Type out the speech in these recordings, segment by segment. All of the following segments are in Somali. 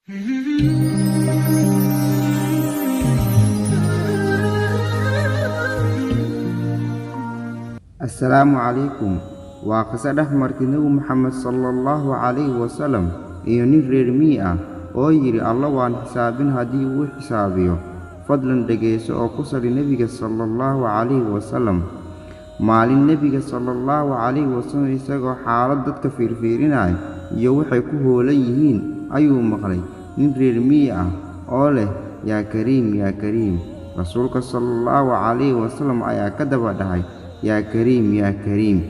السلام عليكم وقصة مرتنو محمد صلى الله عليه وسلم nin مئة oo yiri Allah waan xisaabin hadii uu xisaabiyo fadlan dhageyso oo ku sali nabiga sallallahu alayhi wasallam maalin nabiga sallallahu alayhi wasallam isagoo xaalad dadka fiirfiirinay iyo waxay ku hoolan yihiin ayuu maqlay nin reer miya oo leh yaa kariim rasuulka sallallahu alayhi wasallam ayaa ka daba dhahay yaa kariim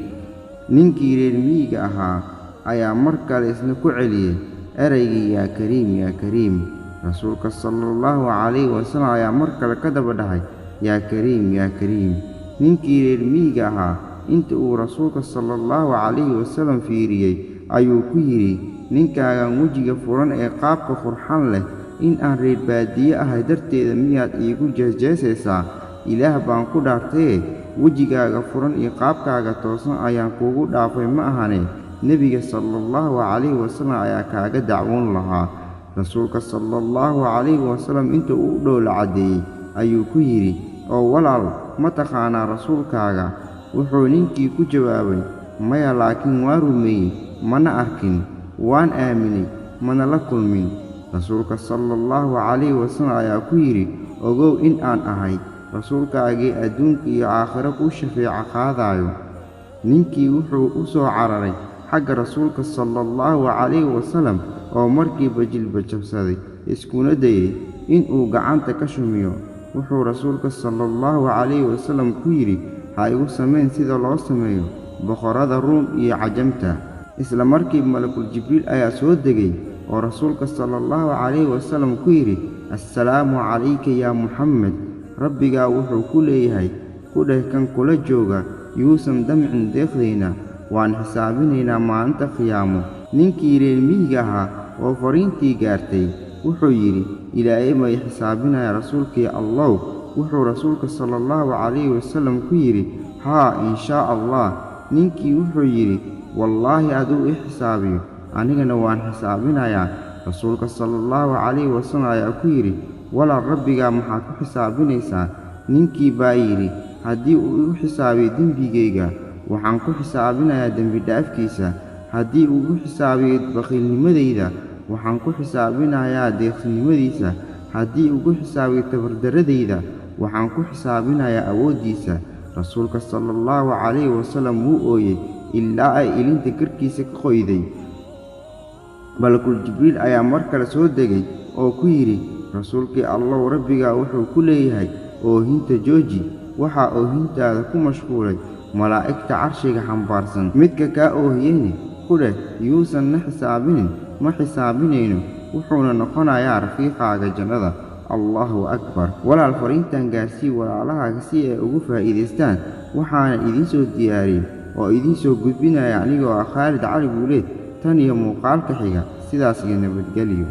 ninkii reer miyiga ahaa ayaa mar kale isna ku celiyay eraygii yaa kariim rasuulka sallallahu alayhi wasallam ayaa mar kale ka daba dhahay yaa kariim ninkii reer miyiga ahaa inta uu rasuulka sallallahu alayhi wasallam fiiriyay ayuu ku yiri ninkaagan wejiga furan ee qaabka qurxan leh in aan reer baadiye ahay darteeda miyaad iigu jeesjeesaysaa ilaah baan ku dhaartay wejigaaga furan iyo qaabkaaga toosan ayaan kuugu dhaafay ma ahane nabiga sallallahu alayhi wasallam ayaa kaaga dacwoon lahaa rasuulka sallallahu alayhi wasallam inta uu dhowl cadeeyay ayuu ku yiri oo walaal ma taqaanaa rasuulkaaga wuxuu ninkii ku jawaabay maya laakiin waan rumeeyay mana arkin waan aaminay mana la kulmin rasuulka sallallahu alayhi wasallam ayaa ku yiri ogow in aan ahay rasuulkaagii adduunka iyo aakhiro ku shafeeco qaadayo ninkii wuxuu u soo cararay xagga rasuulka sallallahu alayhi wasallam oo markiiba jilba jabsaday iskuna dayay in uu gacanta ka shumiyo wuxuu rasuulka sallallahu alayhi wasallam ku yiri ha igu sameyn sida loo sameeyo boqorada Ruum iyo cajamta isla markiiba malakul jibriil ayaa soo degay oo rasuulka sallallahu alayhi wasallam ku yiri assalaamu alayka ya muhammad rabbiga wuxuu ku leeyahay ku dhehkan kula jooga yuusan damcin deeqdeena waan xisaabinaynaa maalinta qiyaamo ninkii reer miyiga ahaa oo fariintii gaartay wuxuu yiri ilaahay ma xisaabinaya rasuulkii Allah wuxuu rasuulka sallallahu alayhi wasallam ku yiri haa insha Allah ninkii wuxuu yiri wallahi aduu xisaabiyo anigana waan xisaabinayaa rasuulka sallallahu alayhi wasallam ayaa ku yiri wala rabbiga maxaad ku xisaabinaysaa ninkii baa yiri haddii uu igu xisaabiyo dembigayga waxaan ku xisaabinayaa dembi dhaafkiisa haddii uu igu xisaabiyo bakhilnimadayda waxaan ku xisaabinayaa deeqsinimadiisa haddii uu igu xisaabiyo tabardaradayda waxaan ku xisaabinayaa awoodiisa rasuulka sallallahu alayhi wasallam wuu ooyay ilaa ay ilinta karkiisa ka qoyday malakul jibriil ayaa mar kale soo degay oo ku yiri rasuulkii Allah rabbiga wuxuu ku leeyahay oohinta jooji waxa oohintaada ku mashquulay malaa'igta carshiga xambaarsan midka ka oohiyeen ku leh yuusan na xisaabinin ma xisaabinayno wuxuuna noqonayaa rafiiqaaga jannada Allahu akbar walaal fariintan gaarsii walaalahaaga si ay ugu faa'iideystaan waxaana idin soo diyaariyay oo idin soo gudbinaya anigoo Khaalid Cali Buuleed tan iyo muuqaalka xiga sidaas iyo nabadgelyo